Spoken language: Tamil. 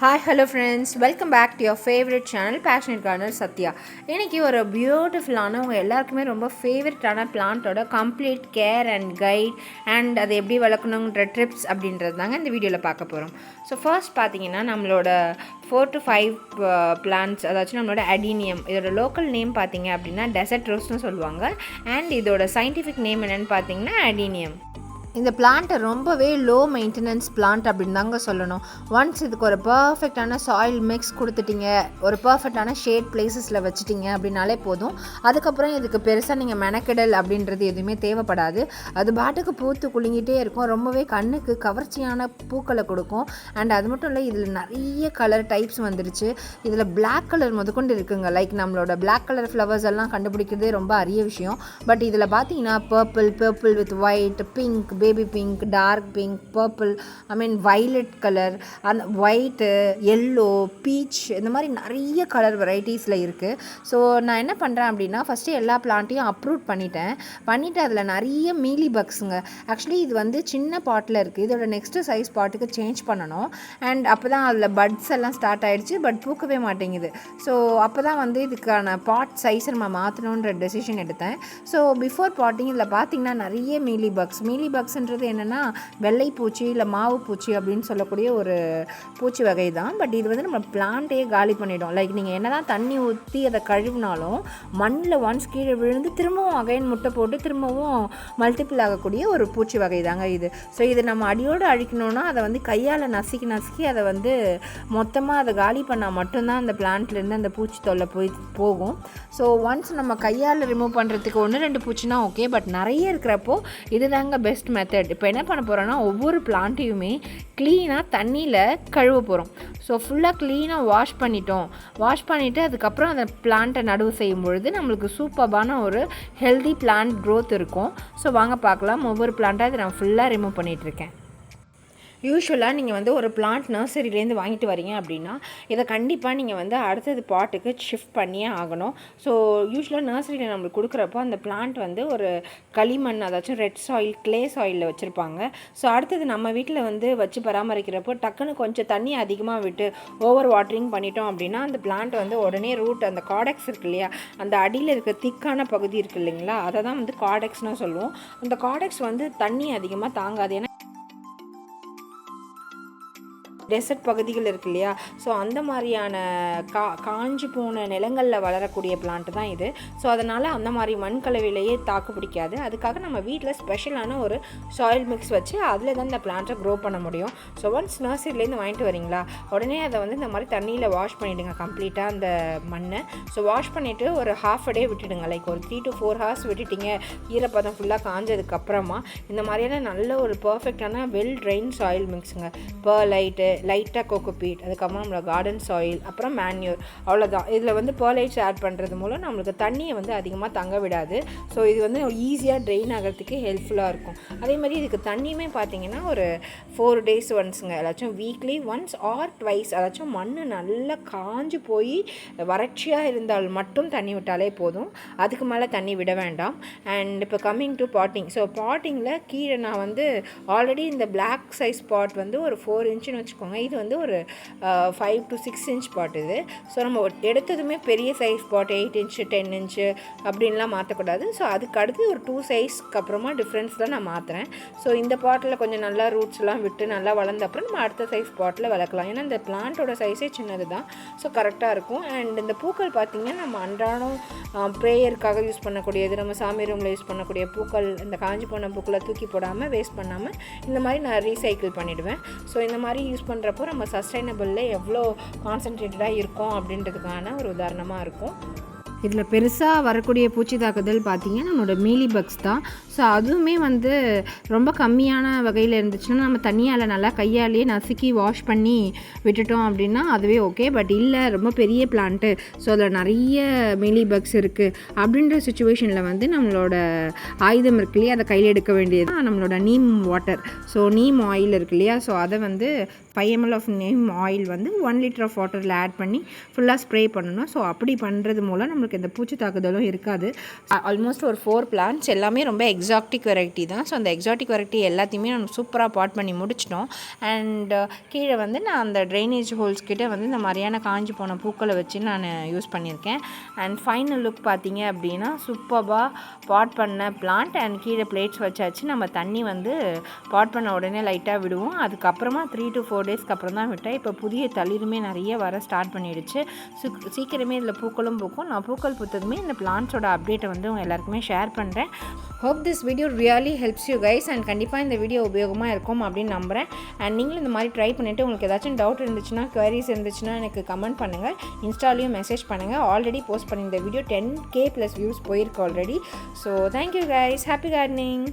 Hi hello friends, welcome back to your favourite channel passionate gardener Sathya. இன்றைக்கி ஒரு பியூட்டிஃபுல்லான உங்கள் எல்லாருக்குமே ரொம்ப ஃபேவரட்டான பிளான்ட்டோட complete care and guide and அதை எப்படி வளர்க்கணுன்ற ட்ரிப்ஸ் அப்படின்றது தாங்க இந்த வீடியோவில் பார்க்க போகிறோம். ஸோ ஃபர்ஸ்ட் பார்த்தீங்கன்னா நம்மளோட 4 to 5 பிளான்ட்ஸ், அதாச்சும் நம்மளோட அடினியம். இதோட லோக்கல் நேம் பார்த்தீங்க அப்படின்னா டெசர்ட் ரோஸ்னு சொல்லுவாங்க. அண்ட் இதோட சயின்டிஃபிக் நேம் என்னென்னு பார்த்தீங்கன்னா அடினியம். இந்த பிளான்ட்டை ரொம்பவே லோ மெயின்டெனன்ஸ் பிளான்ட் அப்படின்னு தாங்க சொல்லணும். ஒன்ஸ் இதுக்கு ஒரு பர்ஃபெக்டான சாயில் மிக்ஸ் கொடுத்துட்டிங்க, ஒரு பர்ஃபெக்டான ஷேட் பிளேசஸில் வச்சுட்டிங்க அப்படின்னாலே போதும். அதுக்கப்புறம் இதுக்கு பெருசாக நீங்கள் மெனக்கெடல் அப்படின்றது எதுவுமே தேவைப்படாது. அது பாட்டுக்கு பூத்து குலுங்கிட்டே இருக்கும். ரொம்பவே கண்ணுக்கு கவர்ச்சியான பூக்களை கொடுக்கும். அண்ட் அது மட்டும் இல்லை, இதில் நிறைய கலர் டைப்ஸ் வந்துருச்சு. இதில் பிளாக் கலர் முதற்கொண்டு இருக்குங்க. லைக் நம்மளோட பிளாக் கலர் ஃப்ளவர்ஸ் எல்லாம் கண்டுபிடிக்கிறதே ரொம்ப அரிய விஷயம். பட் இதில் பார்த்தீங்கன்னா purple with white, pink, baby pink, dark pink, purple, violet colour, அந்த ஒயிட்டு, எல்லோ, பீச், இந்த மாதிரி நிறைய கலர் வெரைட்டிஸில் இருக்குது. ஸோ நான் என்ன பண்ணுறேன் அப்படின்னா, ஃபஸ்ட்டு எல்லா பிளான்ட்டையும் அப்ரூட் பண்ணிவிட்டு அதில் நிறைய மீலி பக்ஸுங்க. ஆக்சுவலி இது வந்து சின்ன பாட்டில் இருக்குது. இதோட நெக்ஸ்ட்டு சைஸ் பாட்டுக்கு சேஞ்ச் பண்ணணும். அண்ட் அப்போ தான் அதில் பட்ஸ் எல்லாம் ஸ்டார்ட் ஆகிடுச்சு. பட் பூக்கவே மாட்டேங்குது. ஸோ அப்போ தான் வந்து இதுக்கான பாட் சைஸை நம்ம மாற்றணுன்ற டெசிஷன் எடுத்தேன். ஸோ பிஃபோர் பாட்டிங் இதில் பார்த்திங்கன்னா நிறைய மீலி பக்ஸ்ன்றது என்னென்னா வெள்ளை பூச்சி இல்லை மாவு பூச்சி அப்படின்னு சொல்லக்கூடிய ஒரு பூச்சி வகை தான். பட் இது வந்து நம்ம பிளான்ட்டையே காலி பண்ணிடும். லைக் நீங்கள் என்ன தான் தண்ணி ஊற்றி அதை கழுவினாலும் மண்ணில் ஒன்ஸ் கீழே விழுந்து திரும்பவும் அகைன் முட்டை போட்டு திரும்பவும் மல்டிபிள் ஆகக்கூடிய ஒரு பூச்சி வகை தாங்க இது. ஸோ இதை நம்ம அடியோடு அழிக்கணும்னா அதை வந்து கையால் நசுக்கி அதை வந்து மொத்தமாக அதை காலி பண்ணால் மட்டும்தான் அந்த பிளான்ட்லேருந்து அந்த பூச்சி தொல்லை போகும். ஸோ ஒன்ஸ் நம்ம கையால் ரிமூவ் பண்ணுறதுக்கு 1-2 பூச்சினா ஓகே. பட் நிறைய இருக்கிறப்போ இதுதாங்க பெஸ்ட் மெத்தட். இப்போ என்ன பண்ண போகிறோன்னா, ஒவ்வொரு பிளான்ட்டையுமே க்ளீனாக தண்ணியில் கழுவ போகிறோம். ஸோ ஃபுல்லாக க்ளீனாக வாஷ் பண்ணிவிட்டு அதுக்கப்புறம் அந்த பிளான்ட்டை நடவு செய்யும் பொழுது நம்மளுக்கு சூப்பரான ஒரு ஹெல்தி பிளான்ட் க்ரோத் இருக்கும். ஸோ வாங்க பார்க்கலாம். ஒவ்வொரு பிளான்ட்டாக இதை நான் ஃபுல்லாக ரிமூவ் பண்ணிகிட்ருக்கேன். யூஸ்வலாக நீங்கள் வந்து ஒரு பிளான்ட் நர்சரியிலேருந்து வாங்கிட்டு வரீங்க அப்படின்னா இதை கண்டிப்பாக நீங்கள் வந்து அடுத்தது பாட்டுக்கு ஷிஃப்ட் பண்ணியே ஆகணும். ஸோ யூஸ்வலாக நர்சரியில் நம்மளுக்கு கொடுக்குறப்போ அந்த பிளான்ட் வந்து ஒரு களிமண், அதாச்சும் ரெட் சாயில், கிளே சாயிலில் வச்சுருப்பாங்க. ஸோ அடுத்தது நம்ம வீட்டில் வந்து வச்சு பராமரிக்கிறப்போ டக்குன்னு கொஞ்சம் தண்ணி அதிகமாக விட்டு ஓவர் வாட்டரிங் பண்ணிட்டோம் அப்படின்னா அந்த பிளான்ட் வந்து உடனே ரூட், அந்த காடெக்ஸ் இருக்கு இல்லையா, அந்த அடியில் இருக்க திக்கான பகுதி இருக்குது இல்லைங்களா, அதை தான் வந்து காடெக்ஸ்னு சொல்லுவோம். அந்த காடெக்ஸ் வந்து தண்ணி அதிகமாக தாங்காது. ஏன்னா டெசர்ட் பகுதிகள் இருக்கு இல்லையா, ஸோ அந்த மாதிரியான காஞ்சி போன நிலங்களில் வளரக்கூடிய பிளான்ட்டு தான் இது. ஸோ அதனால் அந்த மாதிரி மண் கலவையிலேயே தாக்கு பிடிக்காது. அதுக்காக நம்ம வீட்டில் ஸ்பெஷலான ஒரு சாயில் மிக்ஸ் வச்சு அதில் தான் இந்த பிளான்ட்டை க்ரோ பண்ண முடியும். ஸோ ஒன்ஸ் நர்சரிலேருந்து வாங்கிட்டு வரீங்களா, உடனே அதை வந்து இந்த மாதிரி தண்ணியில் வாஷ் பண்ணிவிடுங்க கம்ப்ளீட்டாக அந்த மண்ணை. ஸோ வாஷ் பண்ணிவிட்டு ஒரு ஹாஃப் அ டே விட்டுடுங்க. லைக் ஒரு 3 to 4 hours விட்டுட்டிங்க. ஈரப்பதம் ஃபுல்லாக காஞ்சதுக்கப்புறமா இந்த மாதிரியான நல்ல ஒரு பர்ஃபெக்டான வெல் ட்ரைன் சாயில் மிக்ஸுங்க. லைட்டாக கோகோபீட், அதுக்கப்புறம் நம்மளோட கார்டன் சாயில், அப்புறம் மேன்யூர், அவ்வளோதான். இதில் வந்து பெர்லைட்ஸ் ஆட் பண்ணுறது மூலம் நம்மளுக்கு தண்ணியை வந்து அதிகமாக தங்க விடாது. ஸோ இது வந்து ஈஸியாக ட்ரெயின் ஆகிறதுக்கு ஹெல்ப்ஃபுல்லாக இருக்கும். அதே மாதிரி இதுக்கு தண்ணியுமே பார்த்தீங்கன்னா ஒரு 4 days ஒன்ஸுங்க, அதாச்சும் வீக்லி ஒன்ஸ் ஆர் ட்வைஸ். அதாச்சும் மண் நல்லா காஞ்சு போய் வறட்சியாக இருந்தால் மட்டும் தண்ணி விட்டாலே போதும். அதுக்கு மேலே தண்ணி விட வேண்டாம். அண்ட் இப்போ கம்மிங் டு பாட்டிங். ஸோ பாட்டிங்கில் கீழே நான் வந்து ஆல்ரெடி இந்த பிளாக் சைஸ் பாட் வந்து ஒரு 4 inchன்னு வச்சுக்கோங்க. இது வந்து ஒரு 5 to 6 inch பாட் இது. ஸோ நம்ம எடுத்ததுமே பெரிய சைஸ் பாட் 8 inch 10 inch அப்படின்லாம் மாற்றக்கூடாது. ஸோ அதுக்கு அடுத்து ஒரு 2 sizeக்கு அப்புறமா டிஃப்ரென்ஸ் தான் நான் மாற்றுறேன். ஸோ இந்த பாட்டில் கொஞ்சம் நல்லா ரூட்ஸ்லாம் விட்டு நல்லா வளர்ந்த அப்புறம் நம்ம அடுத்த சைஸ் பாட்டில் வளர்க்கலாம். ஏன்னா இந்த பிளான்ட்டோட சைஸே சின்னது தான். ஸோ கரெக்டாக இருக்கும். அண்ட் இந்த பூக்கள் பார்த்திங்கன்னா நம்ம அன்றாடம் ப்ரேயருக்காக யூஸ் பண்ணக்கூடியது, நம்ம சாமி ரூமில் யூஸ் பண்ணக்கூடிய பூக்கள், இந்த காஞ்சி போன பூக்களை தூக்கி போடாமல் வேஸ்ட் பண்ணாமல் இந்த மாதிரி நான் ரீசைக்கிள் பண்ணிவிடுவேன். ஸோ இந்த மாதிரி யூஸ் பண்ணுறப்போ நம்ம சஸ்டைனபிளில் எவ்வளோ கான்சன்ட்ரேட்டடாக இருக்கும் அப்படின்றதுக்கான ஒரு உதாரணமாக இருக்கும். இதில் பெருசாக வரக்கூடிய பூச்சி தாக்குதல் பார்த்திங்கன்னா நம்மளோட மீலி பக்ஸ் தான். ஸோ அதுவுமே வந்து ரொம்ப கம்மியான வகையில் இருந்துச்சுன்னா நம்ம தண்ணியால் நல்லா கையாலேயே நசுக்கி வாஷ் பண்ணி விட்டுட்டோம் அப்படின்னா அதுவே ஓகே. பட் இல்லை, ரொம்ப பெரிய பிளான்ட்டு, ஸோ அதில் நிறைய மீலி பக்ஸ் இருக்குது அப்படின்ற சுச்சுவேஷனில் வந்து நம்மளோட ஆயுதம் இருக்கு இல்லையா, அதை கையில் எடுக்க வேண்டியது நம்மளோட neem water. So neem oil இருக்கு இல்லையா, ஸோ அதை வந்து 5 ml ஆஃப் neem ஆயில் வந்து 1 லிட்டர் ஆஃப் வாட்டரில் ஆட் பண்ணி ஃபுல்லாக ஸ்ப்ரே பண்ணணும். ஸோ அப்படி பண்ணுறது மூலம் நம்மளுக்கு இந்த பூச்சி தாக்குதலும் இருக்காது. ஆல்மோஸ்ட் ஒரு 4 பிளான்ட்ஸ் எல்லாமே ரொம்ப எக்ஸாட்டிக் வெரைட்டி தான். ஸோ அந்த எக்ஸாட்டிக் வெரைட்டி எல்லாத்தையுமே நம்ம சூப்பராக பாட் பண்ணி முடிச்சிட்டோம். அண்ட் கீழே வந்து நான் அந்த ட்ரைனேஜ் ஹோல்ஸ் கிட்டே வந்து இந்த மாதிரியான காஞ்சி போன பூக்களை வச்சு நான் யூஸ் பண்ணியிருக்கேன். அண்ட் ஃபைனல் லுக் பார்த்தீங்க அப்படின்னா சூப்பராக பாட் பண்ண பிளான்ட் அண்ட் கீழே பிளேட்ஸ் வச்சாச்சு. நம்ம தண்ணி வந்து பாட் பண்ண உடனே லைட்டாக விடுவோம். அதுக்கப்புறமா 3 to 4 டேஸ்க்கு அப்புறம் தான் விட்டேன். இப்போ புதிய தளிருமே நிறைய வர ஸ்டார்ட் பண்ணிடுச்சு. சீக்கிரமே இதில் பூக்களும் பூக்கும். நான் பூக்கள் பூத்ததுமே இந்த பிளான்ட்ஸோட அப்டேட்டை வந்து உங்கள் எல்லாருக்குமே ஷேர் பண்ணுறேன். Hope this video really helps you guys. And கண்டிப்பாக இந்த வீடியோ உபயோகமாக இருக்கும் அப்படின்னு நம்புகிறேன். அண்ட் நீங்களும் இந்த மாதிரி ட்ரை பண்ணிவிட்டு உங்களுக்கு ஏதாச்சும் டவுட் இருந்துச்சுன்னா, குவரிஸ் இருந்துச்சுன்னா எனக்கு கமெண்ட் பண்ணுங்கள். இன்ஸ்டாலையும் மெசேஜ் பண்ணுங்கள். ஆல்ரெடி போஸ்ட் பண்ணியிருந்த வீடியோ 10K+ வியூஸ் போயிருக்கு already. So thank you guys. Happy gardening.